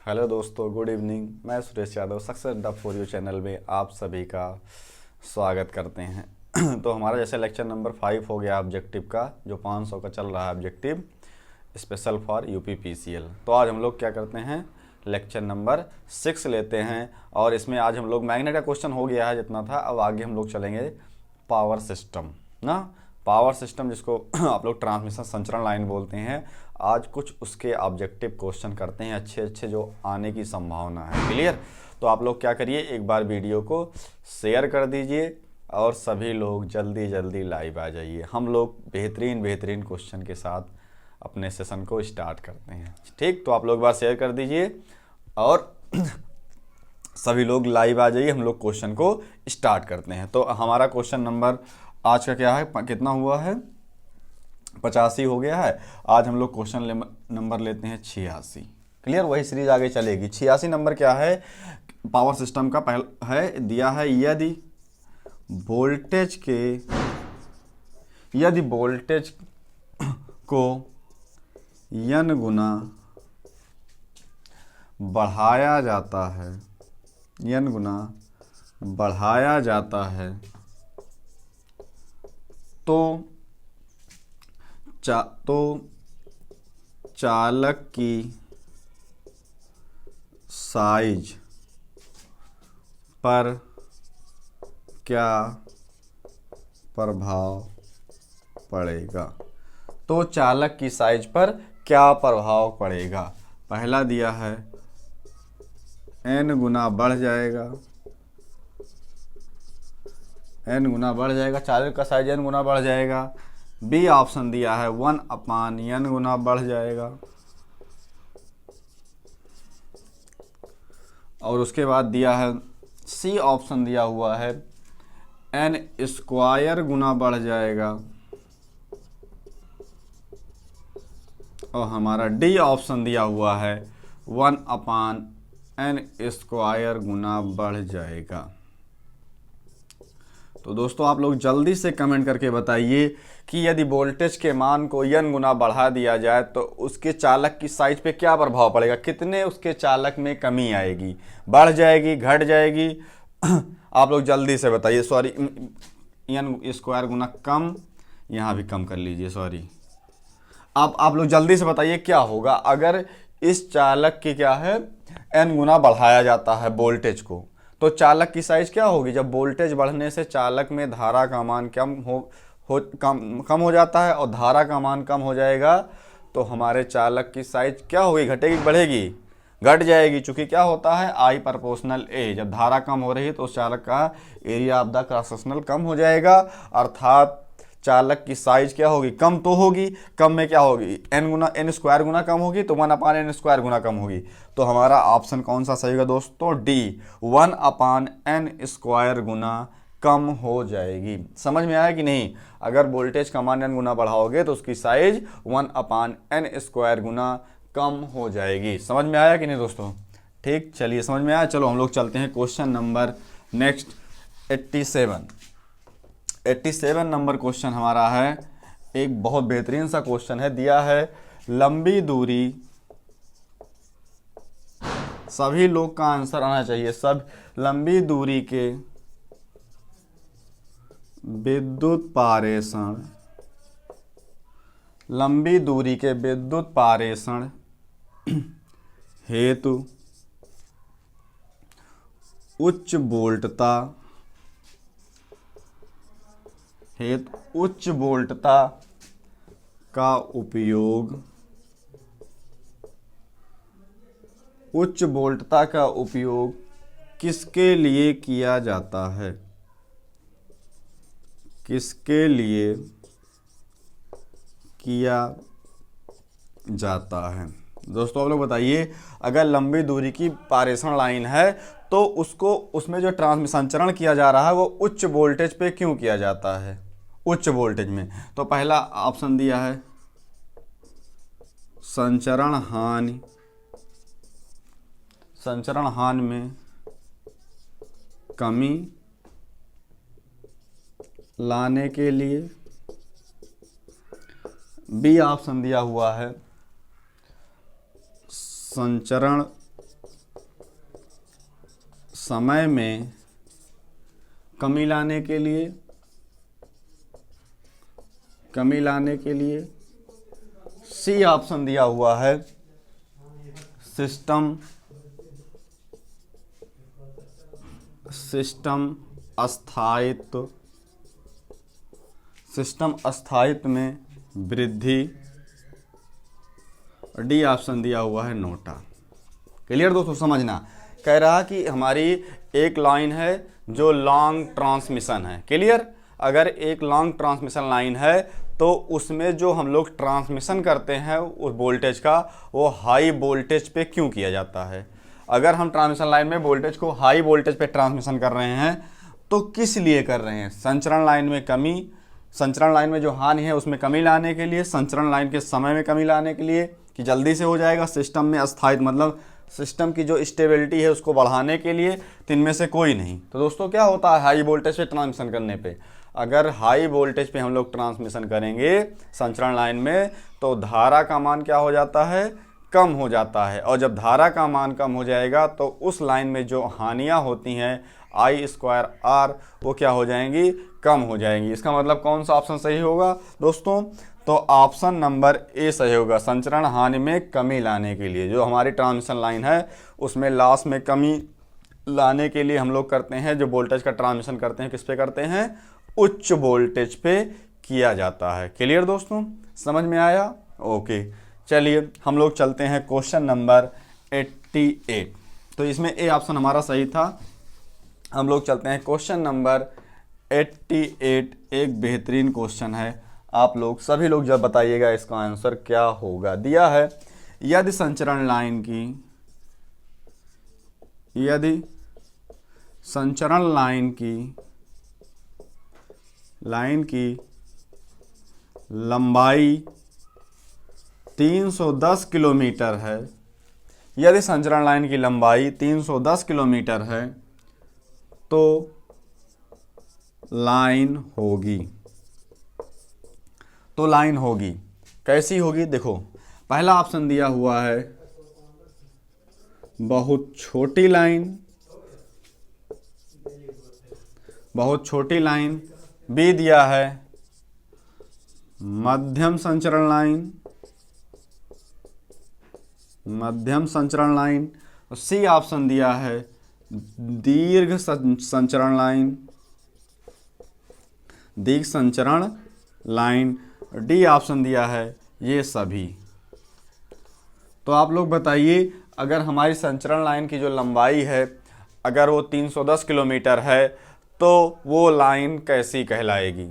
Hello दोस्तों, good evening. मैं Suresh Yadav success अड्डा फॉर यू चैनल में आप सभी का स्वागत करते हैं। तो हमारा जैसे लेक्चर नंबर 5 हो गया ऑब्जेक्टिव का, जो 500 का चल रहा है objective special for UP PCL. तो आज हम लोग क्या करते हैं, लेक्चर नंबर 6 लेते हैं। और इसमें आज हम लोग मैग्नेट का क्वेश्चन हो गया है जितना था। अब आगे हम लोग चलेंगे पावर सिस्टम ना, पावर सिस्टम जिसको आप लोग ट्रांसमिशन संचरण लाइन बोलते हैं। आज कुछ उसके ऑब्जेक्टिव क्वेश्चन करते हैं, अच्छे अच्छे जो आने की संभावना है। क्लियर? तो आप लोग क्या करिए, एक बार वीडियो को शेयर कर दीजिए और सभी लोग जल्दी जल्दी लाइव आ जाइए। हम लोग बेहतरीन बेहतरीन क्वेश्चन के साथ अपने सेशन को स्टार्ट करते हैं। ठीक, तो आप लोग एक बार शेयर कर दीजिए और सभी लोग लाइव आ जाइए। हम लोग क्वेश्चन को स्टार्ट करते हैं। तो हमारा क्वेश्चन नंबर आज का क्या है, कितना हुआ है, 85 हो गया है। आज हम लोग क्वेश्चन नंबर लेते हैं 86। क्लियर? वही सीरीज आगे चलेगी। 86 नंबर क्या है, पावर सिस्टम का पहला है, दिया है यदि वोल्टेज को n गुना बढ़ाया जाता है, n गुना बढ़ाया जाता है तो चालक की साइज पर क्या प्रभाव पड़ेगा। तो चालक की साइज पर क्या प्रभाव पड़ेगा। पहला दिया है n गुना बढ़ जाएगा, n गुना बढ़ जाएगा, चालक का साइज n गुना बढ़ जाएगा। बी ऑप्शन दिया है 1/n गुना बढ़ जाएगा। और उसके बाद दिया है सी ऑप्शन दिया हुआ है n² गुना बढ़ जाएगा। और हमारा डी ऑप्शन दिया हुआ है 1/n² गुना बढ़ जाएगा। तो दोस्तों आप लोग जल्दी से कमेंट करके बताइए कि यदि वोल्टेज के मान को n गुना बढ़ा दिया जाए तो उसके चालक की साइज पे क्या प्रभाव पड़ेगा, कितने उसके चालक में कमी आएगी, बढ़ जाएगी, घट जाएगी। आप लोग जल्दी से बताइए। सॉरी, n² गुना कम, यहाँ भी कम कर लीजिए, सॉरी। आप लोग जल्दी से बताइए क्या होगा अगर इस चालक की क्या है n गुना बढ़ाया जाता है वोल्टेज को, तो चालक की साइज क्या होगी। जब वोल्टेज बढ़ने से चालक में धारा का मान कम हो जाता है और धारा का मान कम हो जाएगा तो हमारे चालक की साइज क्या होगी, घटेगी बढ़ेगी, घट जाएगी। चूंकि क्या होता है I प्रोपोर्शनल A, जब धारा कम हो रही है तो उस चालक का area of the cross sectional कम हो जाएगा, अर्थात चालक की साइज क्या होगी, कम तो होगी। कम में क्या होगी, n² गुना कम होगी, तो 1/n² गुना कम होगी। तो हमारा ऑप्शन कौन सा सही होगा दोस्तों, डी, 1/n² गुना कम हो जाएगी। समझ में आया कि नहीं? अगर वोल्टेज का मान n गुना बढ़ाओगे तो उसकी साइज 1/n² गुना कम हो जाएगी। समझ में आया कि नहीं दोस्तों? ठीक, चलिए समझ में आया। चलो हम लोग चलते हैं question number next 87 number question हमारा है। एक बहुत बेहतरीन सा क्वेश्चन है, दिया है लंबी दूरी, सभी लोग का आंसर आना चाहिए। सब लंबी दूरी के विद्युत पारेषण, लंबी दूरी के विद्युत पारेषण हेतु उच्च वोल्टता का उपयोग किसके लिए किया जाता है, किसके लिए किया जाता है। दोस्तों आप लोग बताइए, अगर लंबी दूरी की पारेषण लाइन है तो उसमें जो ट्रांसमिशन संचरण किया जा रहा है वो उच्च वोल्टेज पे क्यों किया जाता है, उच्च वोल्टेज में। तो पहला ऑप्शन दिया है संचरण हानि में कमी लाने के लिए। बी ऑप्शन दिया हुआ है संचरण समय में कमी लाने के लिए सी ऑप्शन दिया हुआ है, सिस्टम स्थायित्व में वृद्धि। डी ऑप्शन दिया हुआ है नोटा। क्लियर दोस्तों, समझना। कह रहा कि हमारी एक लाइन है जो लॉन्ग ट्रांसमिशन है। क्लियर, अगर एक लॉन्ग ट्रांसमिशन लाइन है तो उसमें जो हम लोग ट्रांसमिशन करते हैं उस वोल्टेज का, वो हाई वोल्टेज पे क्यों किया जाता है। अगर हम ट्रांसमिशन लाइन में वोल्टेज को हाई वोल्टेज पे ट्रांसमिशन कर रहे हैं तो किस लिए कर रहे हैं? संचरण लाइन में कमी, संचरण लाइन में जो हानि है उसमें कमी लाने के लिए, संचरण लाइन के समय में कमी लाने के लिए कि जल्दी से हो जाएगा, सिस्टम में स्थायित्व मतलब सिस्टम की जो स्टेबिलिटी है उसको बढ़ाने के लिए, तो इनमें से कोई नहीं। तो दोस्तों क्या होता है हाई वोल्टेज पे ट्रांसमिशन करने पे, अगर हाई वोल्टेज पे हम लोग ट्रांसमिशन करेंगे संचरण लाइन में तो धारा का मान क्या हो जाता है? कम हो जाता है। और जब धारा का मान कम हो जाएगा तो उस लाइन में जो हानियाँ होती हैं I²R वो क्या हो जाएंगी? कम हो जाएंगी। इसका मतलब कौन सा ऑप्शन सही होगा दोस्तों? तो ऑप्शन नंबर ए सही होगा, संचरण हानि में कमी लाने के लिए। जो हमारी ट्रांसमिशन लाइन है उसमें लॉस में कमी लाने के लिए हम लोग करते हैं, जो वोल्टेज का ट्रांसमिशन करते हैं किस पे करते हैं? उच्च वोल्टेज पे किया जाता है। क्लियर दोस्तों, समझ में आया? ओके, चलिए हम लोग चलते हैं क्वेश्चन नंबर 88। तो इसमें ए ऑप्शन हमारा सही था। हम लोग चलते हैं क्वेश्चन नंबर 88। एक बेहतरीन क्वेश्चन है, आप लोग सभी लोग जब बताइएगा इसका आंसर क्या होगा। दिया है यदि संचरण लाइन की लंबाई 310 किलोमीटर है, यदि संचरण लाइन की लंबाई 310 किलोमीटर है तो लाइन होगी। कैसी होगी? देखो, पहला ऑप्शन दिया हुआ है बहुत छोटी लाइन, बी दिया है मध्यम संचरण लाइन, और सी ऑप्शन दिया है दीर्घ संचरण लाइन, डी ऑप्शन दिया है ये सभी। तो आप लोग बताइए, अगर हमारी संचरण लाइन की जो लंबाई है अगर वो 310 किलोमीटर है तो वो लाइन कैसी कहलाएगी?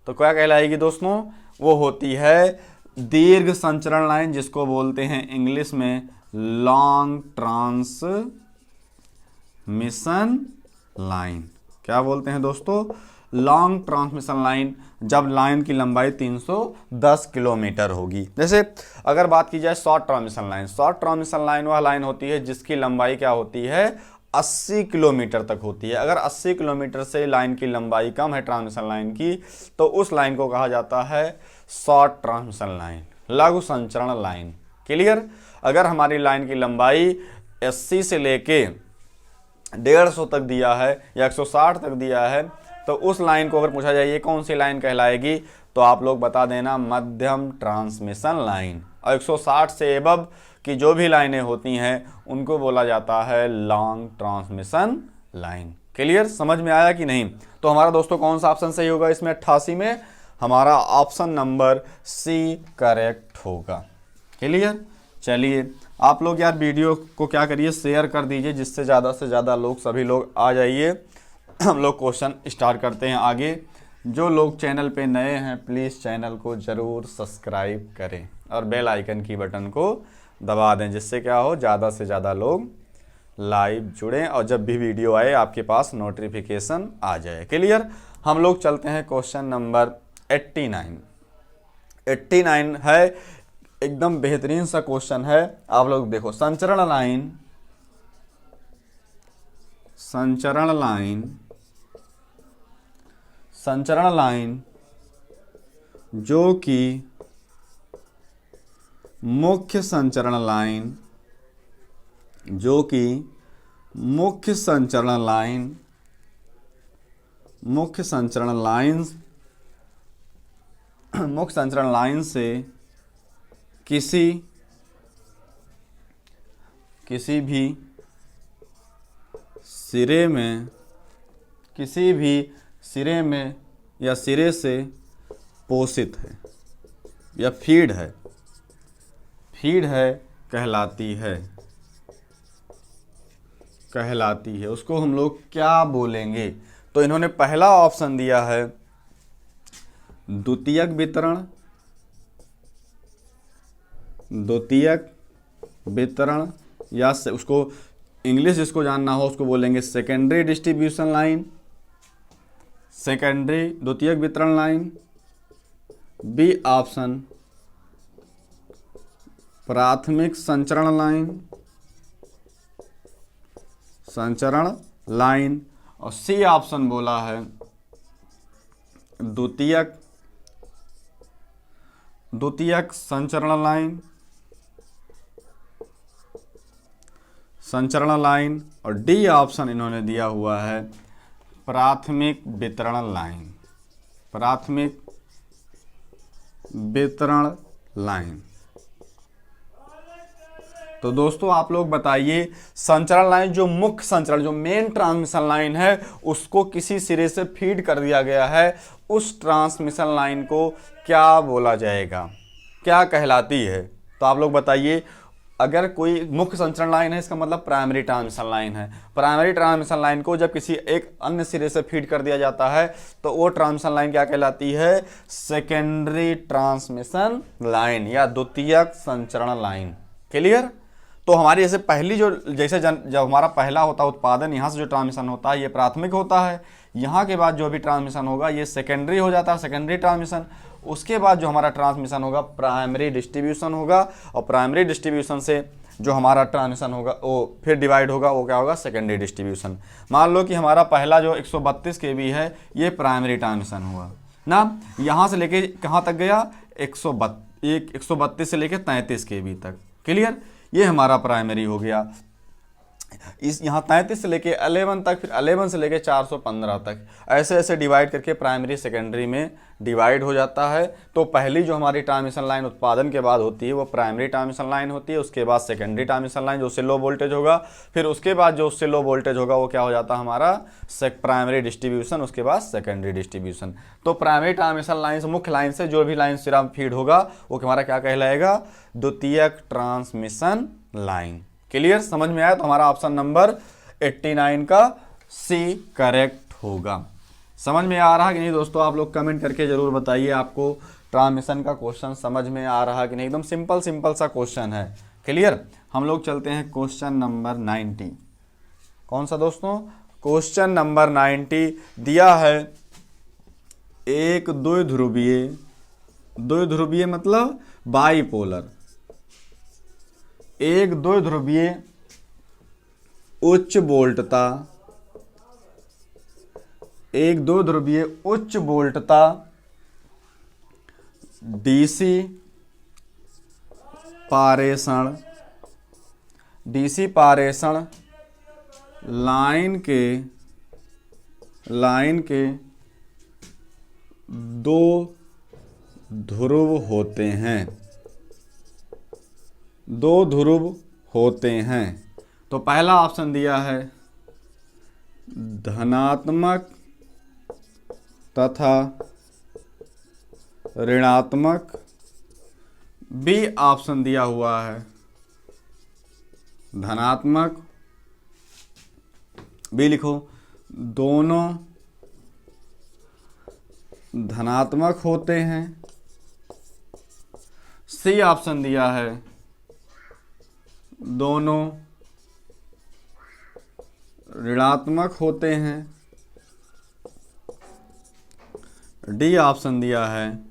तो क्या कहलाएगी दोस्तों? वो होती है दीर्घ संचरण लाइन, जिसको बोलते हैं इंग्लिश में लॉन्ग ट्रांसमिशन लाइन। क्या बोलते हैं दोस्तों? लॉन्ग ट्रांसमिशन लाइन, जब लाइन की लंबाई 310 किलोमीटर होगी। जैसे अगर बात की जाए शॉर्ट ट्रांसमिशन लाइन वह लाइन होती है जिसकी लंबाई क्या होती है? 80 किलोमीटर तक होती है। अगर 80 किलोमीटर से लाइन की लंबाई कम है ट्रांसमिशन लाइन की तो उस लाइन को कहा जाता है शॉर्ट ट्रांसमिशन लाइन, लघु संचरण लाइन। क्लियर? अगर हमारी लाइन की लंबाई 80 से लेके 150 तक दिया है या 160 तक दिया है तो उस लाइन को अगर पूछा जाए ये कौन सी लाइन कहलाएगी तो आप लोग बता देना मध्यम ट्रांसमिशन लाइन। और 160 से एबव की जो भी लाइनें होती हैं उनको बोला जाता है लॉन्ग ट्रांसमिशन लाइन। क्लियर? समझ में आया कि नहीं? तो हमारा दोस्तों कौन सा ऑप्शन सही होगा इसमें? 88 में हमारा ऑप्शन नंबर सी करेक्ट होगा। क्लियर? चलिए आप लोग यार वीडियो को क्या करिए, शेयर कर दीजिए जिससे ज़्यादा से ज़्यादा लोग, सभी लोग आ जाइए। हम लोग क्वेश्चन स्टार्ट करते हैं आगे। जो लोग चैनल पे नए हैं प्लीज़ चैनल को ज़रूर सब्सक्राइब करें और बेल आइकन की बटन को दबा दें, जिससे क्या हो ज़्यादा से ज़्यादा लोग लाइव जुड़ें और जब भी वीडियो आए आपके पास नोटिफिकेशन आ जाए। क्लियर? हम लोग चलते हैं क्वेश्चन नंबर 89। 89 है, एकदम बेहतरीन सा क्वेश्चन है। आप लोग देखो, संचरण लाइन जो कि मुख्य संचरण लाइन मुख्य संचरण लाइन, मुख्य संचरण लाइन से किसी भी सिरे में या सिरे से पोषित है या फीड है कहलाती है, उसको हम लोग क्या बोलेंगे? तो इन्होंने पहला ऑप्शन दिया है द्वितीयक वितरण या उसको इंग्लिश जिसको जानना हो उसको बोलेंगे सेकेंडरी डिस्ट्रीब्यूशन लाइन, सेकेंडरी द्वितीयक वितरण लाइन। बी ऑप्शन प्राथमिक संचरण लाइन और सी ऑप्शन बोला है द्वितीयक संचरण लाइन और डी ऑप्शन इन्होंने दिया हुआ है प्राथमिक वितरण लाइन। तो दोस्तों आप लोग बताइए, संचरण लाइन जो मुख्य संचरण जो मेन ट्रांसमिशन लाइन है उसको किसी सिरे से फीड कर दिया गया है, उस ट्रांसमिशन लाइन को क्या बोला जाएगा, क्या कहलाती है? तो आप लोग बताइए, अगर कोई मुख्य संचरण लाइन है इसका मतलब प्राइमरी ट्रांसमिशन लाइन है। प्राइमरी ट्रांसमिशन लाइन को जब किसी एक अन्य सिरे से फीड कर दिया जाता है तो वो ट्रांसमिशन लाइन क्या कहलाती है? सेकेंडरी ट्रांसमिशन लाइन या द्वितीयक संचरण लाइन। क्लियर? तो हमारी जब हमारा पहला होता है उत्पादन, यहाँ से जो ट्रांसमिशन होता है ये प्राथमिक होता है, यहाँ के बाद जो भी ट्रांसमिशन होगा ये सेकेंडरी हो जाता है, सेकेंडरी ट्रांसमिशन। उसके बाद जो हमारा ट्रांसमिशन होगा प्राइमरी डिस्ट्रीब्यूशन होगा और प्राइमरी डिस्ट्रीब्यूशन से जो हमारा ट्रांसमिशन होगा वो फिर डिवाइड होगा, वो क्या होगा? Secondary distribution. मान लो कि हमारा पहला जो 132 kV है ये प्राइमरी ट्रांसमिशन हुआ ना, यहाँ से लेके कहाँ तक गया? 132 से लेके 33 kV तक। क्लियर? ये हमारा प्राइमरी हो गया। इस यहाँ 33 से लेके 11 तक, फिर 11 से लेके 415 तक, ऐसे ऐसे डिवाइड करके प्राइमरी सेकेंडरी में डिवाइड हो जाता है। तो पहली जो हमारी ट्रांसमिशन लाइन उत्पादन के बाद होती है वो प्राइमरी ट्रांसमिशन लाइन होती है, उसके बाद सेकेंडरी ट्रांसमिशन लाइन जो उससे लो वोल्टेज होगा, फिर उसके बाद जो उससे लो वोल्टेज होगा वो क्या हो जाता है? हमारा प्राइमरी डिस्ट्रीब्यूशन, उसके बाद सेकेंडरी डिस्ट्रीब्यूशन। तो प्राइमरी ट्रांसमिशन लाइन से, मुख्य लाइन से जो भी लाइन सिरा फीड होगा वो हमारा क्या कहलाएगा? द्वितीयक ट्रांसमिशन लाइन। क्लियर? समझ में आया? तो हमारा ऑप्शन नंबर 89 का सी करेक्ट होगा। समझ में आ रहा कि नहीं दोस्तों? आप लोग कमेंट करके जरूर बताइए आपको ट्रांसमिशन का क्वेश्चन समझ में आ रहा कि नहीं। एकदम सिंपल सा क्वेश्चन है। क्लियर? हम लोग चलते हैं क्वेश्चन नंबर 90। कौन सा दोस्तों? क्वेश्चन नंबर 90 दिया है एक द्विध्रुवीय मतलब बाईपोलर, एक द्विध्रुवीय उच्च वोल्टता डीसी पारेषण लाइन के दो ध्रुव होते हैं। तो पहला ऑप्शन दिया है धनात्मक तथा ऋणात्मक। बी ऑप्शन दिया हुआ है धनात्मक। बी लिखो, दोनों धनात्मक होते हैं। सी ऑप्शन दिया है दोनों ऋणात्मक होते हैं। डी ऑप्शन दिया है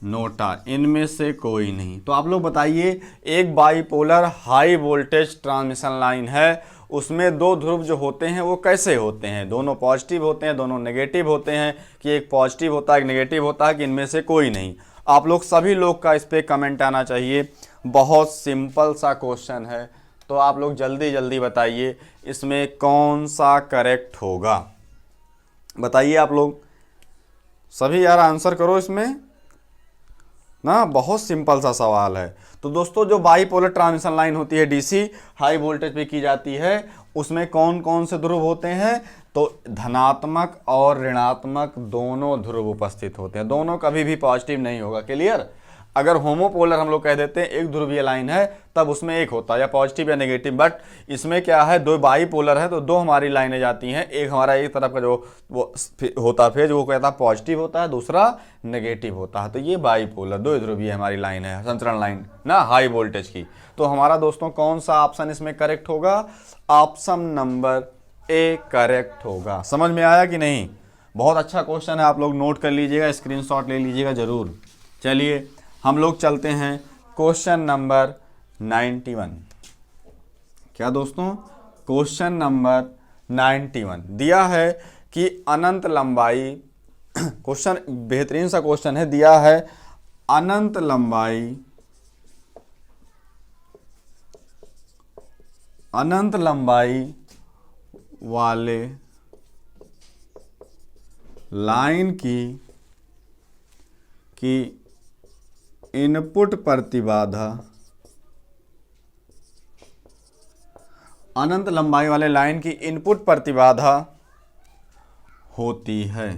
नोटा, इनमें से कोई नहीं। तो आप लोग बताइए, एक bipolar high voltage transmission line है, उसमें दो ध्रुव जो होते हैं वो कैसे होते हैं? दोनों पॉजिटिव होते हैं, दोनों नेगेटिव होते हैं, कि एक पॉजिटिव होता है एक नेगेटिव होता है, कि इनमें से कोई नहीं? आप लोग सभी लोग का इस पर कमेंट आना चाहिए। बहुत सिंपल सा क्वेश्चन है, तो आप लोग जल्दी जल्दी बताइए इसमें कौन सा करेक्ट होगा। बताइए आप लोग सभी यार, आंसर करो इसमें ना, बहुत सिंपल सा सवाल है। तो दोस्तों जो बाईपोलर ट्रांसमिशन लाइन होती है डीसी हाई वोल्टेज पे की जाती है, उसमें कौन कौन से ध्रुव होते हैं? तो धनात्मक और ऋणात्मक दोनों ध्रुव उपस्थित होते हैं, दोनों कभी भी पॉजिटिव नहीं होगा। क्लियर? अगर होमोपोलर हम लोग कह देते हैं एक ध्रुवीय लाइन है तब उसमें एक होता है या पॉजिटिव या नेगेटिव, बट इसमें क्या है, दो बाईपोलर है तो दो हमारी लाइनें जाती हैं, एक हमारा एक तरफ का जो वो होता है फेज वो कहता है पॉजिटिव होता है, दूसरा नेगेटिव होता है। तो ये बाईपोलर दो ध्रुवीय हमारी लाइन है, संचरण लाइन ना हाई वोल्टेज की। तो हमारा दोस्तों कौन सा ऑप्शन इसमें करेक्ट होगा? ऑप्शन नंबर ए करेक्ट होगा। समझ में आया कि नहीं? बहुत अच्छा क्वेश्चन है, आप लोग नोट कर लीजिएगा, स्क्रीनशॉट ले लीजिएगा जरूर। चलिए हम लोग चलते हैं क्वेश्चन नंबर 91। क्या दोस्तों? क्वेश्चन नंबर 91 दिया है कि अनंत लंबाई क्वेश्चन बेहतरीन सा क्वेश्चन है, दिया है अनंत लंबाई वाले लाइन की इनपुट प्रतिबाधा, अनंत लंबाई वाले लाइन की इनपुट प्रतिबाधा होती है।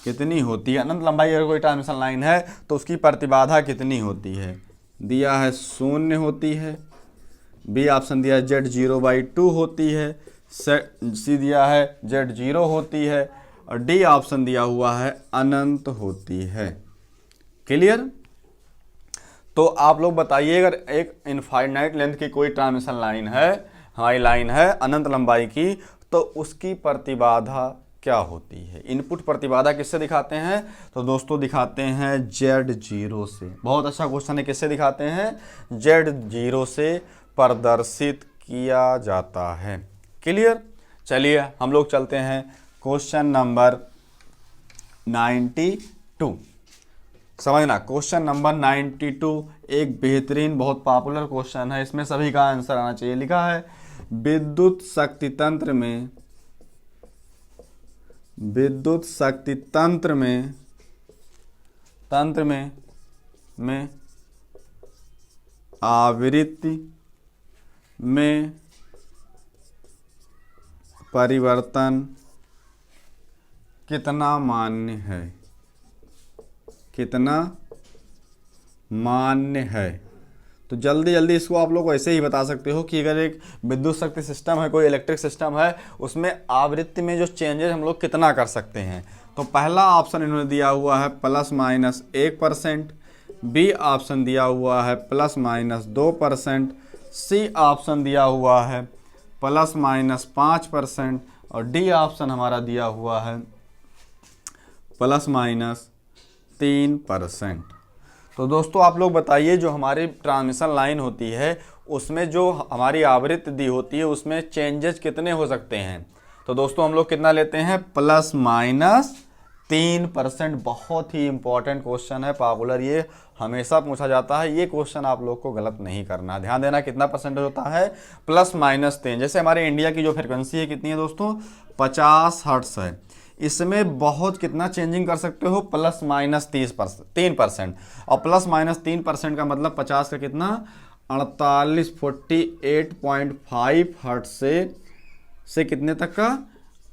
कितनी होती है? अनंत लंबाई अगर कोई ट्रांसमिशन लाइन है तो उसकी प्रतिबाधा कितनी होती है? दिया है 0 होती है, बी ऑप्शन दिया है Z0/2 होती है, सी दिया है Z0 होती है, और डी ऑप्शन दिया हुआ है अनंत होती है। क्लियर? तो आप लोग बताइए, अगर एक इनफाइनाइट लेंथ की कोई ट्रांसमिशन लाइन है, हमारी लाइन है अनंत लंबाई की, तो उसकी प्रतिबाधा क्या होती है? इनपुट प्रतिबाधा किससे दिखाते हैं? तो दोस्तों दिखाते हैं Z0 से। बहुत अच्छा क्वेश्चन है, किससे दिखाते हैं? Z0 से प्रदर्शित किया जाता है। क्लियर? चलिए हम लोग चलते हैं क्वेश्चन नंबर 92। समझना, क्वेश्चन नंबर 92 एक बेहतरीन बहुत पॉपुलर क्वेश्चन है, इसमें सभी का आंसर आना चाहिए। लिखा है विद्युत शक्ति तंत्र में आवृत्ति में परिवर्तन कितना मान्य है? कितना मान्य है? तो जल्दी जल्दी इसको आप लोग ऐसे ही बता सकते हो कि अगर एक विद्युत शक्ति सिस्टम है, कोई इलेक्ट्रिक सिस्टम है, उसमें आवृत्ति में जो चेंजेस हम लोग कितना कर सकते हैं। तो पहला ऑप्शन इन्होंने दिया हुआ है ±1%, बी ऑप्शन दिया हुआ है ±2%, सी ऑप्शन दिया हुआ है ±5%, और डी ऑप्शन हमारा दिया हुआ है ±3%। तो दोस्तों आप लोग बताइए, जो हमारी ट्रांसमिशन लाइन होती है उसमें जो हमारी आवृत्ति दी होती है उसमें चेंजेस कितने हो सकते हैं? तो दोस्तों हम लोग कितना लेते हैं? ±3%। बहुत ही इंपॉर्टेंट क्वेश्चन है, पॉपुलर, ये हमेशा पूछा जाता है। ये क्वेश्चन आप लोग को गलत नहीं करना, ध्यान देना। कितना परसेंटेज होता है? +-3। जैसे हमारे इंडिया की जो फ्रिक्वेंसी है कितनी है दोस्तों? 50 हर्ट्ज है। इसमें बहुत कितना चेंजिंग कर सकते हो? ±3%। और ±3% का मतलब 50 का कितना? 48 हर्ट्ज से कितने तक का?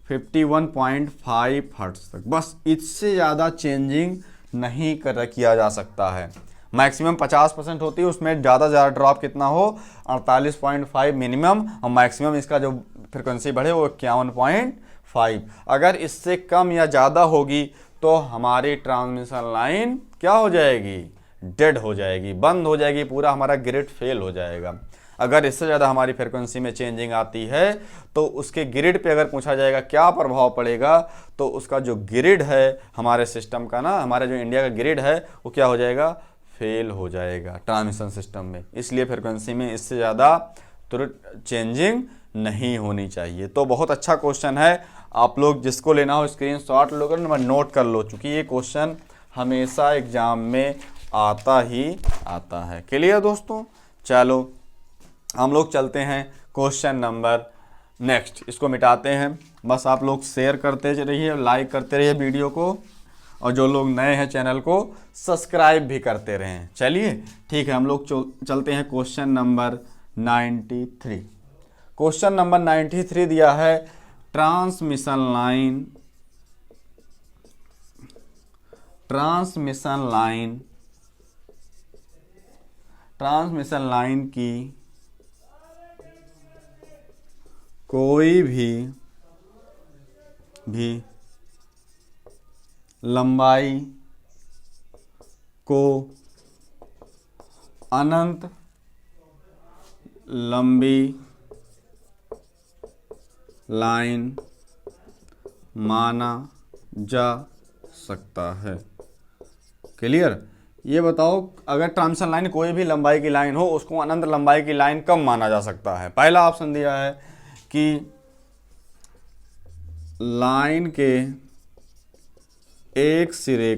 51.5 हर्ट्ज तक। बस इससे ज़्यादा चेंजिंग नहीं किया जा सकता है। मैक्सिमम 50% होती है, उसमें ज़्यादा से ज़्यादा ड्रॉप कितना हो? 48.5 मिनिमम, और मैक्सिमम इसका जो फ्रिक्वेंसी बढ़े वो 51.5। अगर इससे कम या ज़्यादा होगी तो हमारी ट्रांसमिशन लाइन क्या हो जाएगी? डेड हो जाएगी, बंद हो जाएगी, पूरा हमारा ग्रिड फेल हो जाएगा। अगर इससे ज़्यादा हमारी फ्रिक्वेंसी में चेंजिंग आती है तो उसके ग्रिड पे अगर पूछा जाएगा क्या प्रभाव पड़ेगा, तो उसका जो ग्रिड है हमारे सिस्टम का ना, हमारे जो इंडिया का ग्रिड है वो क्या हो जाएगा? फेल हो जाएगा ट्रांसमिशन सिस्टम में। इसलिए फ्रिक्वेंसी में इससे ज़्यादा तुरंत चेंजिंग नहीं होनी चाहिए। तो बहुत अच्छा क्वेश्चन है, आप लोग जिसको लेना हो स्क्रीनशॉट लो कर नोट कर लो, चूँकि ये क्वेश्चन हमेशा एग्जाम में आता ही आता है। क्लियर दोस्तों? चलो हम लोग चलते हैं क्वेश्चन नंबर नेक्स्ट। इसको मिटाते हैं, बस आप लोग शेयर करते रहिए, लाइक करते रहिए वीडियो को, और जो लोग नए हैं चैनल को सब्सक्राइब भी करते रहें। चलिए ठीक है, हम लोग चलते हैं क्वेश्चन नंबर 93। क्वेश्चन नंबर 93 दिया है ट्रांसमिशन लाइन की कोई भी लंबाई को अनंत लंबी लाइन माना जा सकता है। क्लियर? ये बताओ, अगर ट्रांसमिशन लाइन कोई भी लंबाई की लाइन हो, उसको अनंत लंबाई की लाइन कब माना जा सकता है? पहला ऑप्शन दिया है कि लाइन के एक सिरे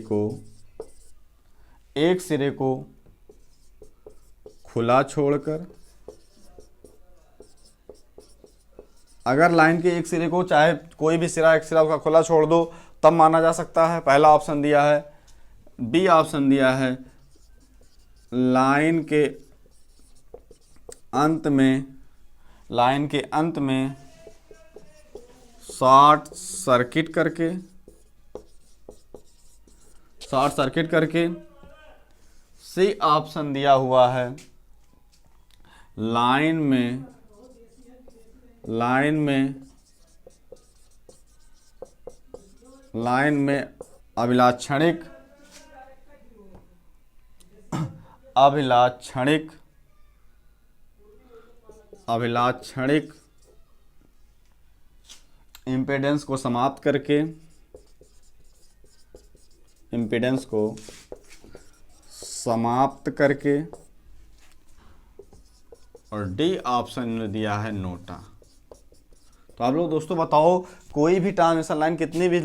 को खुला छोड़कर, अगर लाइन के एक सिरे को, चाहे कोई भी सिरा, एक सिरा उसका खुला छोड़ दो तब माना जा सकता है। पहला ऑप्शन दिया है। बी ऑप्शन दिया है लाइन के अंत में शॉर्ट सर्किट करके। सी ऑप्शन दिया हुआ है लाइन में अभिलाक्षणिक इम्पीडेंस को समाप्त करके, और डी ऑप्शन ने दिया है नोटा। तो आप लोग दोस्तों बताओ, कोई भी ट्रांसमिशन लाइन कितनी भी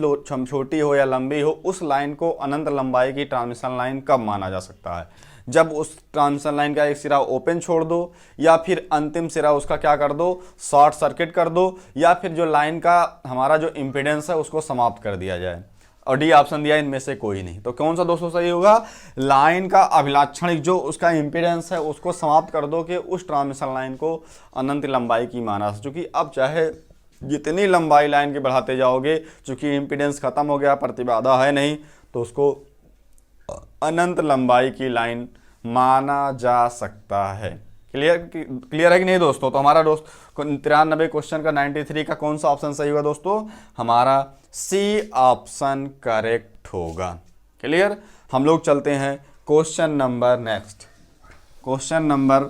छोटी हो या लंबी हो, उस लाइन को अनंत लंबाई की ट्रांसमिशन लाइन कब माना जा सकता है? जब उस ट्रांसमिशन लाइन का एक सिरा ओपन छोड़ दो, या फिर अंतिम सिरा उसका क्या कर दो, शॉर्ट सर्किट कर दो, या फिर जो लाइन का हमारा जो इम्पीडेंस है उसको समाप्त कर दिया जाए। और डी ऑप्शन दिया इनमें से कोई नहीं। तो कौन सा दोस्तों सही होगा? लाइन का अभिलाक्षणिक जो उसका इम्पीडेंस है उसको समाप्त कर दो कि उस ट्रांसमिशन लाइन को अनंत लंबाई की माना। चूँकि अब चाहे जितनी लंबाई लाइन की बढ़ाते जाओगे, चूँकि इम्पीडेंस खत्म हो गया, प्रतिबाधा है नहीं, तो उसको अनंत लंबाई की लाइन माना जा सकता है। क्लियर है कि नहीं दोस्तों? तो हमारा दोस्त 93 क्वेश्चन का 93 का कौन सा ऑप्शन सही होगा दोस्तों? हमारा सी ऑप्शन करेक्ट होगा। क्लियर? हम लोग चलते हैं question number next, question number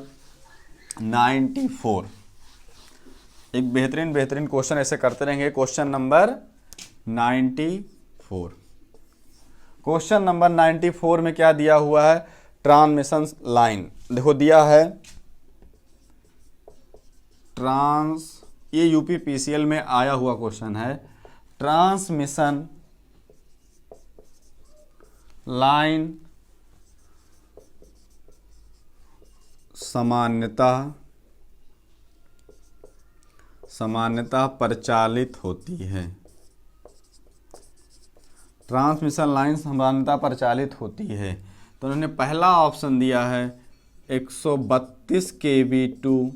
94। एक बेहतरीन क्वेश्चन ऐसे करते रहेंगे। Question number 94। क्वेश्चन नंबर 94 में क्या दिया हुआ है? Transmission line. देखो दिया है ये यूपी पीसीएल में आया हुआ क्वेश्चन है। ट्रांसमिशन लाइन सामान्यतः प्रचालित होती है। ट्रांसमिशन लाइन सामान्यतः प्रचालित होती है। तो उन्होंने पहला ऑप्शन दिया है 132 kV to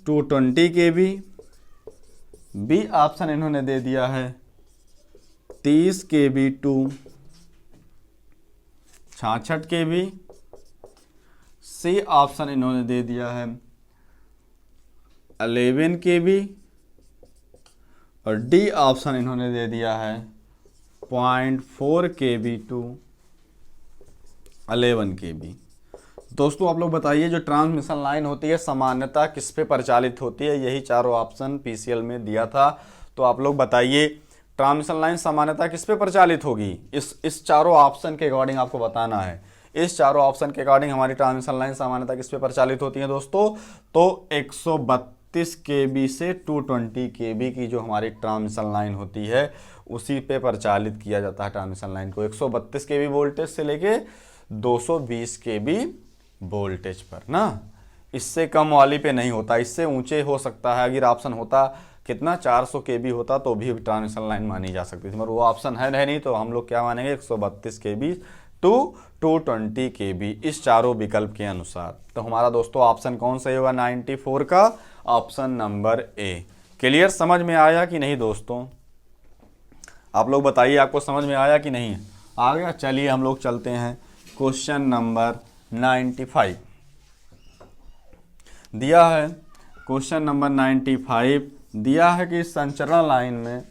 220 kV। B option इन्होंने दे दिया है 30 kV to 66 kV। C option इन्होंने दे दिया है 11 kV। और डी ऑप्शन इन्होंने दे दिया है 0.4 kV टू 11 kV। दोस्तों आप लोग बताइए, जो ट्रांसमिशन लाइन होती है सामान्यतः किस पे प्रचालित होती है? यही चारों ऑप्शन पीसीएल में दिया था। तो आप लोग बताइए, ट्रांसमिशन लाइन सामान्यतः किस पे प्रचालित होगी? इस चारों ऑप्शन के अकॉर्डिंग आपको बताना है। इस चारों ऑप्शन के अकॉर्डिंग हमारी ट्रांसमिशन लाइन सामान्यतः किस पे प्रचालित होती है दोस्तों? तो 132 kV से 220 kV की जो हमारी ट्रांसमिशन लाइन होती है उसी पे प्रचालित किया जाता है ट्रांसमिशन लाइन को। 132 kV वोल्टेज से लेके 220 kV वोल्टेज पर ना, इससे कम वाली पे नहीं होता, इससे ऊंचे हो सकता है। अगर ऑप्शन होता कितना 400 kV होता तो भी ट्रांसमिशन लाइन मानी जा सकती थी, मगर वो ऑप्शन है नहीं, तो हम लोग क्या मानेंगे 132 kV टू 220 kV इस चारों विकल्प के अनुसार। तो हमारा दोस्तों ऑप्शन कौन सही होगा 94 का? Option number A. क्लियर, समझ में आया कि नहीं दोस्तों? आप लोग बताइए, आपको समझ में आया कि नहीं आ गया? चलिए हम लोग चलते हैं क्वेश्चन नंबर 95। दिया है क्वेश्चन नंबर 95, दिया है कि संचरण लाइन में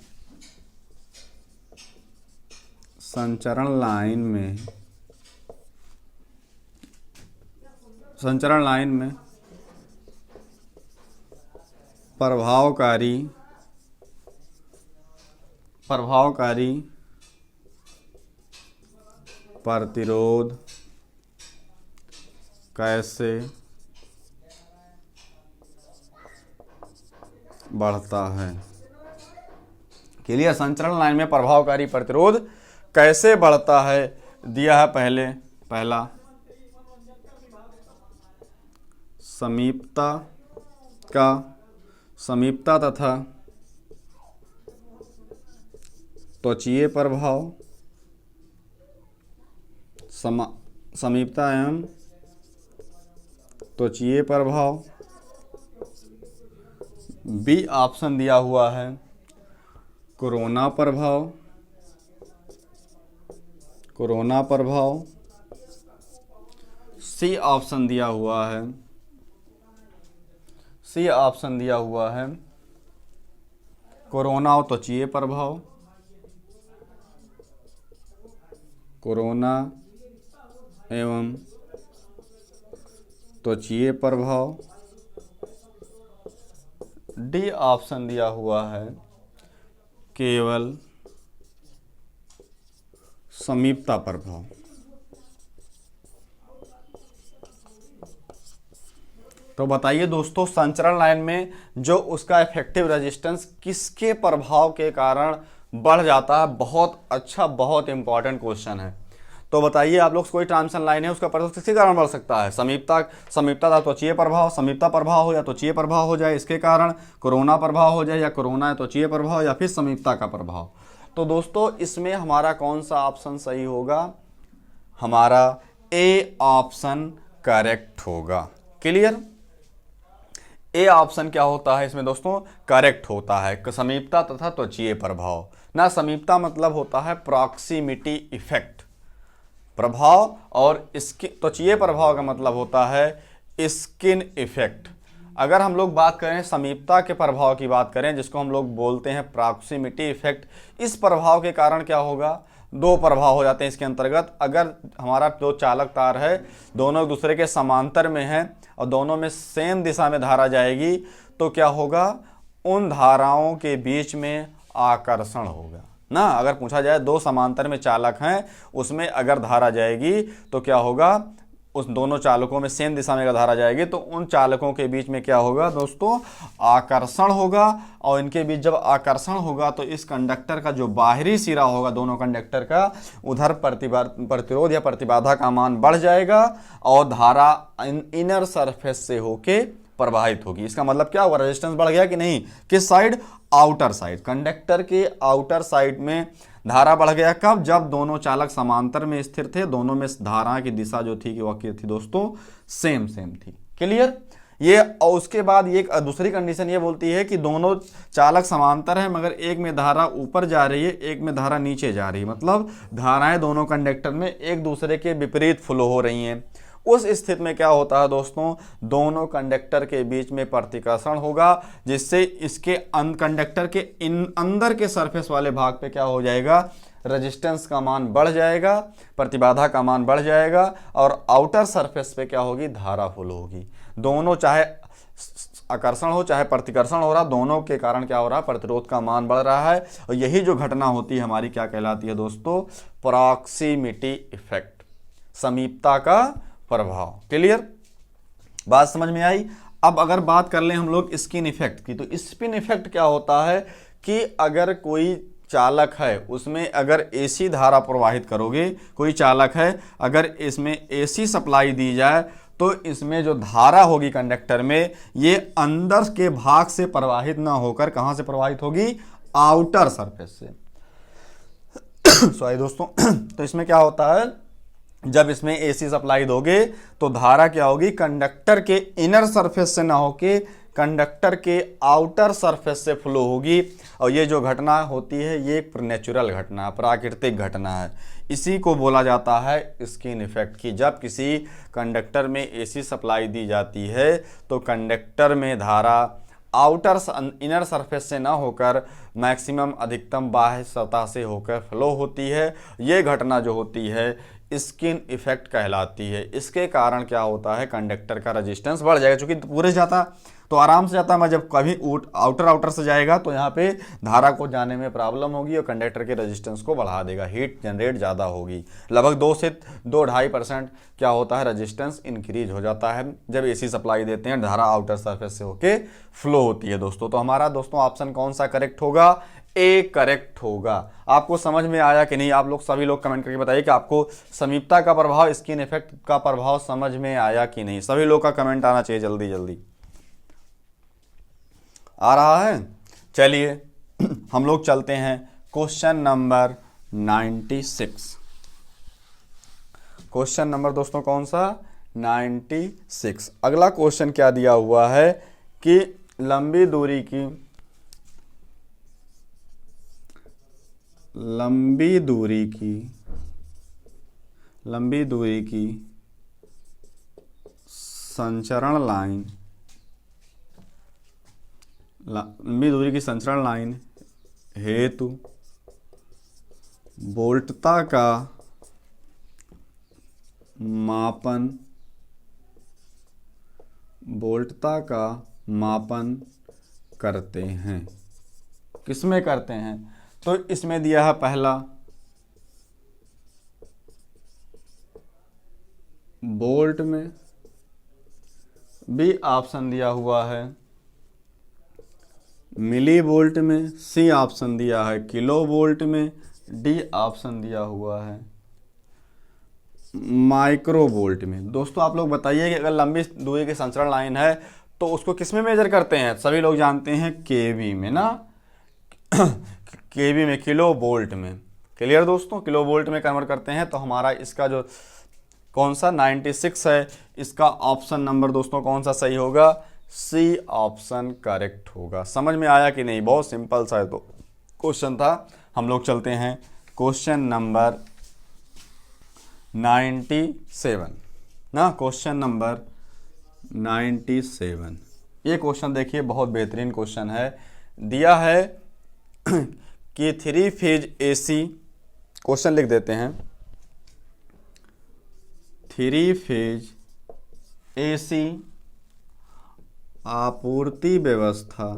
प्रभावकारी प्रतिरोध कैसे बढ़ता है। क्लियर, संचरण लाइन में प्रभावकारी प्रतिरोध कैसे बढ़ता है। दिया है पहला समीपता तथा त्वचीय प्रभाव, समीपता एवं त्वचीय प्रभाव। बी ऑप्शन दिया हुआ है कोरोना प्रभाव। सी ऑप्शन दिया हुआ है कोरोना और त्वचीय प्रभाव, कोरोना एवं त्वचीय प्रभाव। डी ऑप्शन दिया हुआ है केवल समीपता प्रभाव। तो बताइए दोस्तों, संचरण लाइन में जो उसका इफेक्टिव रेजिस्टेंस किसके प्रभाव के कारण बढ़ जाता है। बहुत अच्छा, बहुत इंपॉर्टेंट क्वेश्चन है। तो बताइए आप लोग, कोई ट्रांसमिशन लाइन है उसका प्रभाव किसके कारण बढ़ सकता है। समीपता था त्वचीय प्रभाव, समीपता प्रभाव हो या त्वचीय प्रभाव हो जाए, इसके कारण कोरोना प्रभाव हो जाए, या कोरोना या त्वचीय प्रभाव, या फिर समीपता का प्रभाव। तो दोस्तों इसमें हमारा कौन सा ऑप्शन सही होगा? हमारा ए ऑप्शन करेक्ट होगा। क्लियर, ए ऑप्शन क्या होता है इसमें दोस्तों? करेक्ट होता है। समीपता तथा त्वचीय प्रभाव ना, समीपता मतलब होता है प्रॉक्सिमिटी इफेक्ट प्रभाव, और इसके त्वचीय प्रभाव का मतलब होता है स्किन इफेक्ट। अगर हम लोग बात करें समीपता के प्रभाव की बात करें, जिसको हम लोग बोलते हैं प्रॉक्सिमिटी इफेक्ट, इस प्रभाव के कारण क्या होगा? दो प्रभाव हो जाते हैं इसके अंतर्गत। अगर हमारा दो चालक तार है, दोनों एक दूसरे के समांतर में हैं और दोनों में सेम दिशा में धारा जाएगी, तो क्या होगा? उन धाराओं के बीच में आकर्षण होगा ना। अगर पूछा जाए दो समांतर में चालक हैं, उसमें अगर धारा जाएगी तो क्या होगा? उस दोनों चालकों में सेम दिशा में अगर धारा जाएगी तो उन चालकों के बीच में क्या होगा दोस्तों? आकर्षण होगा। और इनके बीच जब आकर्षण होगा तो इस कंडक्टर का जो बाहरी सिरा होगा दोनों कंडक्टर का, उधर प्रतिरोध या प्रतिबाधा का मान बढ़ जाएगा और धारा इनर सरफेस से होके प्रवाहित होगी। इसका मतलब क्या हुआ? रेजिस्टेंस बढ़ गया कि नहीं? किस साइड? Outer side. कंडक्टर के आउटर साइड में धारा बढ़ गया। कब? जब दोनों चालक समांतर में स्थिर थे, दोनों में धारा की दिशा जो थी वह क्या थी दोस्तों? सेम थी। क्लियर, ये। और उसके बाद ये दूसरी कंडीशन ये बोलती है कि दोनों चालक समांतर है, मगर एक में धारा ऊपर जा रही है, एक में धारा नीचे जा रही है, मतलब धाराएं दोनों कंडक्टर में एक दूसरे के विपरीत फ्लो हो रही हैं। उस स्थिति में क्या होता है दोस्तों? दोनों कंडक्टर के बीच में प्रतिकर्षण होगा, जिससे इसके कंडक्टर के अंदर के सरफेस वाले भाग पे क्या हो जाएगा? रेजिस्टेंस का मान बढ़ जाएगा, प्रतिबाधा का मान बढ़ जाएगा, और आउटर सरफेस पे क्या होगी? धारा फ्लो होगी। दोनों चाहे आकर्षण हो चाहे प्रतिकर्षण हो रहा, दोनों के कारण क्या हो रहा? प्रतिरोध का मान बढ़ रहा है। और यही जो घटना होती है हमारी क्या कहलाती है दोस्तों? प्रॉक्सिमिटी इफेक्ट, समीपता का प्रभाव। क्लियर, बात समझ में आई? अब अगर बात कर लें हम लोग स्किन इफेक्ट की, तो स्पिन इफेक्ट क्या होता है कि अगर कोई चालक है उसमें अगर एसी धारा प्रवाहित करोगे, कोई चालक है अगर इसमें एसी सप्लाई दी जाए तो इसमें जो धारा होगी कंडक्टर में, ये अंदर के भाग से प्रवाहित ना होकर कहां से प्रवाहित होगी, आउटर सरफेस से। सॉरी दोस्तों, तो इसमें क्या होता है, जब इसमें एसी सप्लाई दोगे तो धारा क्या होगी, कंडक्टर के इनर सरफेस से ना होके कंडक्टर के आउटर सरफेस से फ्लो होगी। और ये जो घटना होती है ये एक नेचुरल घटना, प्राकृतिक घटना है। इसी को बोला जाता है स्किन इफेक्ट की। जब किसी कंडक्टर में एसी सप्लाई दी जाती है तो कंडक्टर में धारा आउटर इनर सरफेस से ना होकर मैक्सिमम अधिकतम बाह्य सतह से होकर फ्लो होती है। ये घटना जो होती है स्किन इफेक्ट कहलाती है। इसके कारण क्या होता है, कंडक्टर का रेजिस्टेंस बढ़ जाएगा, क्योंकि पूरे जाता तो आराम से जाता, मैं जब कभी आउटर से जाएगा तो यहाँ पे धारा को जाने में प्रॉब्लम होगी और कंडक्टर के रेजिस्टेंस को बढ़ा देगा, हीट जनरेट ज़्यादा होगी। लगभग 2 से 2-2.5% क्या होता है, रेजिस्टेंस इंक्रीज हो जाता है जब एसी सप्लाई देते हैं, धारा आउटर सरफेस से होके फ्लो होती है दोस्तों। तो हमारा दोस्तों ऑप्शन कौन सा करेक्ट होगा, ए करेक्ट होगा। आपको समझ में आया कि नहीं, आप लोग सभी लोग कमेंट करके बताइए कि आपको समीपता का प्रभाव, स्किन इफेक्ट का प्रभाव समझ में आया कि नहीं। सभी लोग का कमेंट आना चाहिए, जल्दी जल्दी आ रहा है। चलिए हम लोग चलते हैं क्वेश्चन नंबर 96। क्वेश्चन नंबर दोस्तों कौन सा, 96। अगला क्वेश्चन क्या दिया हुआ है कि लंबी दूरी की संचरण लाइन हेतु वोल्टता का मापन करते हैं। किसमें करते हैं, तो इसमें दिया है पहला वोल्ट में, बी ऑप्शन दिया हुआ है मिली वोल्ट में, सी ऑप्शन दिया है किलो वोल्ट में, डी ऑप्शन दिया हुआ है माइक्रो वोल्ट में। दोस्तों आप लोग बताइए कि अगर लंबी दूरी की संचरण लाइन है तो उसको किस में मेजर करते हैं, सभी लोग जानते हैं केवी में ना, केवी में, किलो वोल्ट में। क्लियर दोस्तों, किलो वोल्ट में कन्वर्ट करते हैं। तो हमारा इसका जो कौन सा 96 है, इसका ऑप्शन नंबर दोस्तों कौन सा सही होगा, सी ऑप्शन करेक्ट होगा। समझ में आया कि नहीं, बहुत सिंपल सा है तो क्वेश्चन था। हम लोग चलते हैं क्वेश्चन नंबर 97 ना, क्वेश्चन नंबर 97। ये क्वेश्चन देखिए बहुत बेहतरीन क्वेश्चन है। दिया है कि 3 फेज एसी, क्वेश्चन लिख देते हैं, 3 फेज एसी आपूर्ति व्यवस्था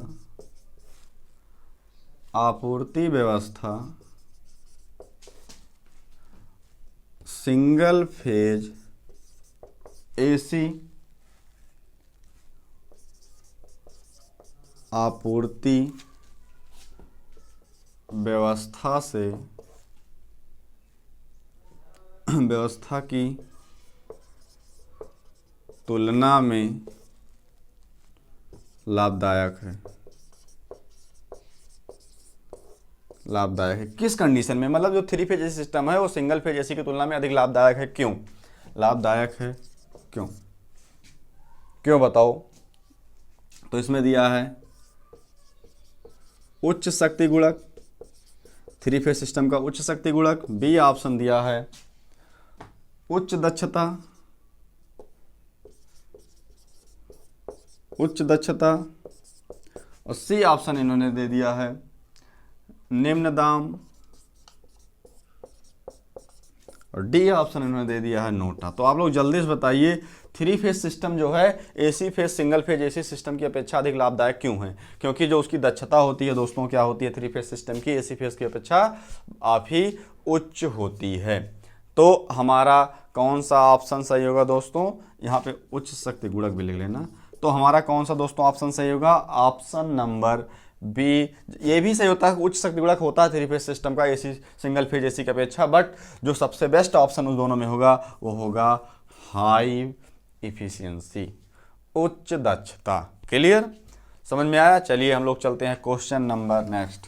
सिंगल फेज एसी आपूर्ति व्यवस्था की तुलना में लाभदायक है। किस कंडीशन में, मतलब जो 3 फेज एसी सिस्टम है वो सिंगल फेज एसी की तुलना में अधिक लाभदायक है। क्यों लाभदायक है, क्यों बताओ। तो इसमें दिया है उच्च शक्ति गुणक, 3 फेज सिस्टम का उच्च शक्ति गुणक, बी ऑप्शन दिया है उच्च दक्षता और सी ऑप्शन इन्होंने दे दिया है निम्न दाम और डी ऑप्शन इन्होंने दे दिया है नोटा। तो आप लोग जल्दी से बताइए 3 फेज सिस्टम जो है AC phase single phase AC system की अपेक्षा अधिक लाभदायक क्यों है, क्योंकि जो उसकी दक्षता होती है दोस्तों क्या होती है 3 फेज सिस्टम की एसी फेज की अपेक्षा काफ़ी उच्च होती है। तो हमारा कौन सा ऑप्शन सही होगा दोस्तों, यहाँ पे उच्च शक्ति गुणक भी लिख लेना। तो हमारा कौन सा दोस्तों ऑप्शन सही होगा, ऑप्शन नंबर बी। ये भी सही होता है, उच्च शक्ति गुणक होता है 3 फेज सिस्टम का एसी सिंगल फेज एसी की अपेक्षा, बट जो सबसे बेस्ट ऑप्शन उस दोनों में होगा वो होगा हाई इफिशियंसी, उच्च दक्षता। क्लियर, समझ में आया। चलिए हम लोग चलते हैं question number next,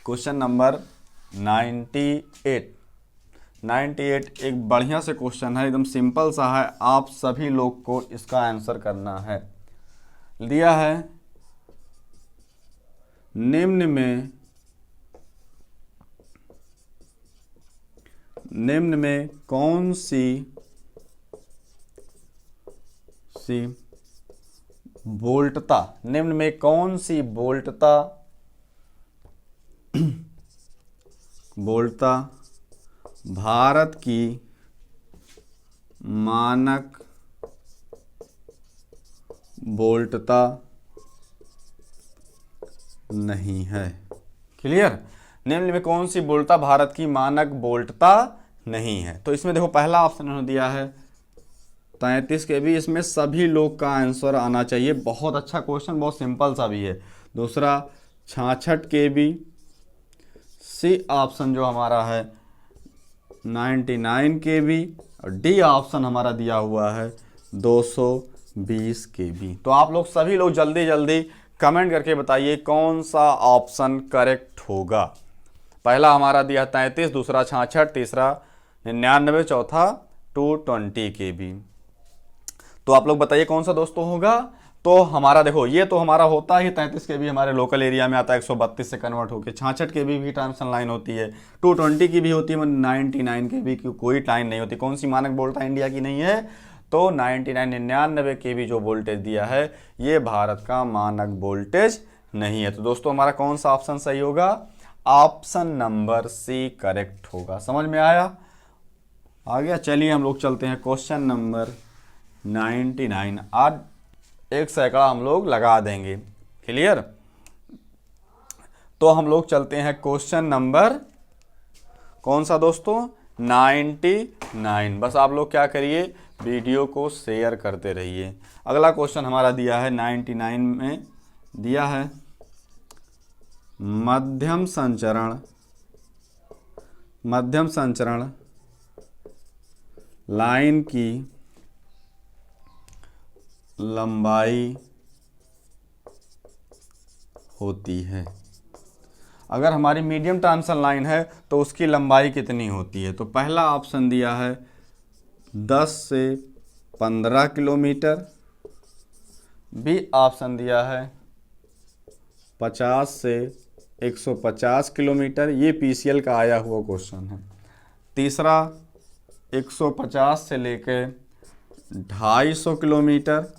question number 98। 98 एक बढ़िया से क्वेश्चन है, एकदम सिंपल सा है, आप सभी लोग को इसका आंसर करना है। दिया है निम्न में कौन सी बोल्टता, निम्न में कौन सी बोल्टता भारत की मानक बोल्टता नहीं है। क्लियर, निम्न में कौन सी बोल्टता भारत की मानक बोल्टता नहीं है। तो इसमें देखो पहला ऑप्शन उन्होंने दिया है 33 kV, इसमें सभी लोग का आंसर आना चाहिए। बहुत अच्छा क्वेश्चन, बहुत सिंपल सा भी है। दूसरा 66 kV, सी ऑप्शन जो हमारा है 99 kV, और डी ऑप्शन हमारा दिया हुआ है 220 kV। तो आप लोग सभी लोग जल्दी जल्दी कमेंट करके बताइए कौन सा ऑप्शन करेक्ट होगा। पहला हमारा दिया 33, दूसरा 66, तीसरा 99, चौथा 220 kV। तो आप लोग बताइए कौन सा दोस्तों होगा। तो हमारा देखो ये तो हमारा होता ही 33 kV हमारे लोकल एरिया में आता है, 132 से कन्वर्ट होकर। 66 kV भी ट्रांसमिशन लाइन होती है, 220 की भी होती है, 99 kV की कोई लाइन नहीं होती। कौन सी मानक बोल्टता इंडिया की नहीं है, तो 99 kV जो वोल्टेज दिया है ये भारत का मानक वोल्टेज नहीं है। तो दोस्तों हमारा कौन सा ऑप्शन सही होगा, ऑप्शन नंबर सी करेक्ट होगा। समझ में आया, आ गया। चलिए हम लोग चलते हैं क्वेश्चन नंबर 99। आज एक सैकड़ा हम लोग लगा देंगे। क्लियर, तो हम लोग चलते हैं क्वेश्चन नंबर कौन सा दोस्तों, 99। बस आप लोग क्या करिए, वीडियो को शेयर करते रहिए। अगला क्वेश्चन हमारा दिया है 99 में, दिया है मध्यम संचरण लाइन की लंबाई होती है। अगर हमारी मीडियम ट्रांसमिशन लाइन है तो उसकी लंबाई कितनी होती है। तो पहला ऑप्शन दिया है 10 से 15 किलोमीटर, बी ऑप्शन दिया है 50 से 150 किलोमीटर, ये पीसीएल का आया हुआ क्वेश्चन है। तीसरा 150 से लेकर 250 किलोमीटर,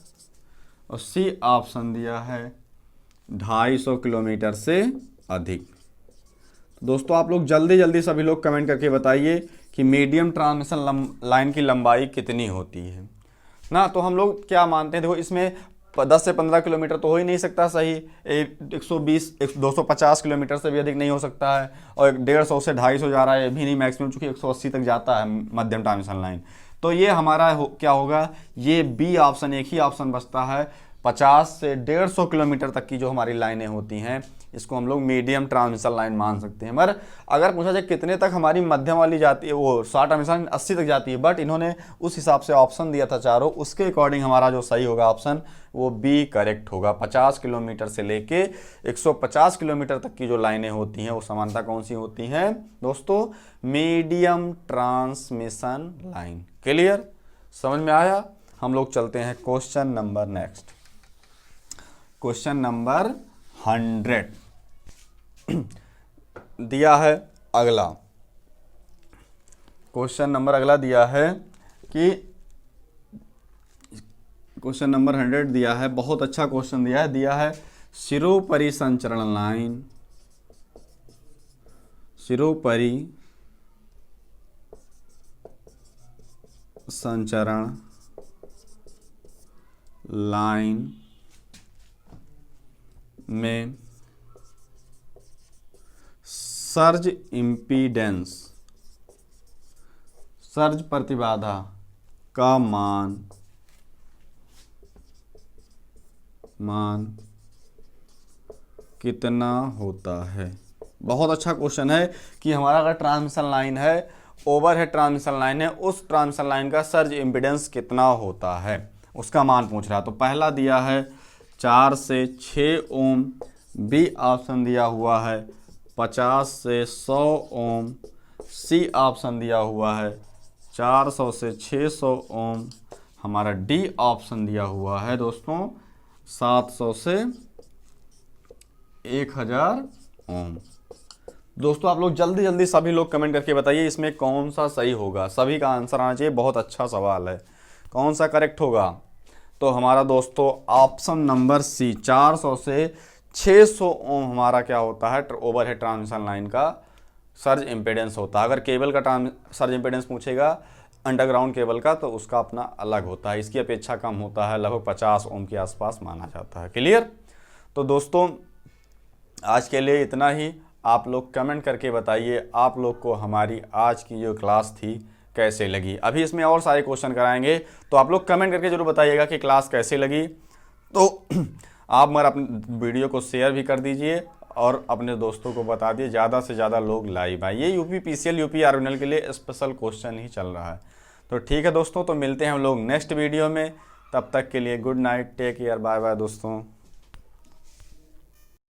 और सी ऑप्शन दिया है 250 किलोमीटर से अधिक। तो दोस्तों आप लोग जल्दी जल्दी सभी लोग कमेंट करके बताइए कि मीडियम ट्रांसमिशन लाइन की लंबाई कितनी होती है ना। तो हम लोग क्या मानते हैं, देखो इसमें 10 से 15 किलोमीटर तो हो ही नहीं सकता सही, 120 250 किलोमीटर से भी अधिक नहीं हो सकता है, और 150 से 250 जा रहा है, ये भी नहीं मैक्सिमम, चूँकि 180 तक जाता है मध्यम ट्रांसमिशन लाइन। तो ये हमारा क्या होगा, ये बी ऑप्शन, एक ही ऑप्शन बचता है। 50 से 150 किलोमीटर तक की जो हमारी लाइनें होती हैं इसको हम लोग मीडियम ट्रांसमिशन लाइन मान सकते हैं। मगर अगर पूछा जाए कितने तक हमारी मध्यम वाली जाती है, वो शॉर्ट ट्रांसमिशन 80 तक जाती है, बट इन्होंने उस हिसाब से ऑप्शन दिया था चारों, उसके अकॉर्डिंग हमारा जो सही होगा ऑप्शन वो बी करेक्ट होगा। 50 किलोमीटर से लेके 150 किलोमीटर तक की जो लाइनें होती हैं वो समानता कौन सी होती हैं दोस्तों, मीडियम ट्रांसमिशन लाइन। क्लियर, समझ में आया। हम लोग चलते हैं question number next, question number 100 दिया है अगला। क्वेश्चन नंबर अगला दिया है कि क्वेश्चन नंबर 100 दिया है, बहुत अच्छा क्वेश्चन दिया है सिरोपरि संचरण लाइन, सिरोपरि संचरण लाइन में सर्ज इम्पीडेंस, सर्ज प्रतिबाधा का मान कितना होता है। बहुत अच्छा क्वेश्चन है कि हमारा अगर ट्रांसमिशन लाइन है ओवरहेड ट्रांसमिशन लाइन है उस ट्रांसमिशन लाइन का सर्ज इम्पीडेंस कितना होता है, उसका मान पूछ रहा है। तो पहला दिया है 4 से 6 ओम, बी ऑप्शन दिया हुआ है 50 से 100 ओम, सी ऑप्शन दिया हुआ है 400 से 600 ओम, हमारा डी ऑप्शन दिया हुआ है दोस्तों 700 से 1000 ओम। दोस्तों आप लोग जल्दी जल्दी सभी लोग कमेंट करके बताइए इसमें कौन सा सही होगा, सभी का आंसर आना चाहिए। बहुत अच्छा सवाल है, कौन सा करेक्ट होगा? तो हमारा दोस्तों ऑप्शन नंबर सी 400 से 600 ओम हमारा क्या होता है, ओवरहेड ट्रांसमिशन लाइन का सर्ज इम्पीडेंस होता है। अगर केबल का सर्ज इम्पीडेंस पूछेगा अंडरग्राउंड केबल का तो उसका अपना अलग होता है, इसकी अपेक्षा कम होता है, लगभग 50 ओम के आसपास माना जाता है। क्लियर? तो दोस्तों आज के लिए इतना ही। आप लोग कमेंट करके बताइए आप लोग को हमारी आज की जो क्लास थी कैसे लगी। अभी इसमें और सारे क्वेश्चन कराएंगे तो आप लोग कमेंट करके जरूर बताइएगा कि क्लास कैसे लगी। तो आप मगर अपने वीडियो को शेयर भी कर दीजिए और अपने दोस्तों को बता दिए, ज़्यादा से ज़्यादा लोग लाइव आए। ये यूपी पीसीएल यूपी आरएनएल के लिए स्पेशल क्वेश्चन ही चल रहा है। तो ठीक है दोस्तों, तो मिलते हैं हम लोग नेक्स्ट वीडियो में। तब तक के लिए good night, take care, bye bye दोस्तों।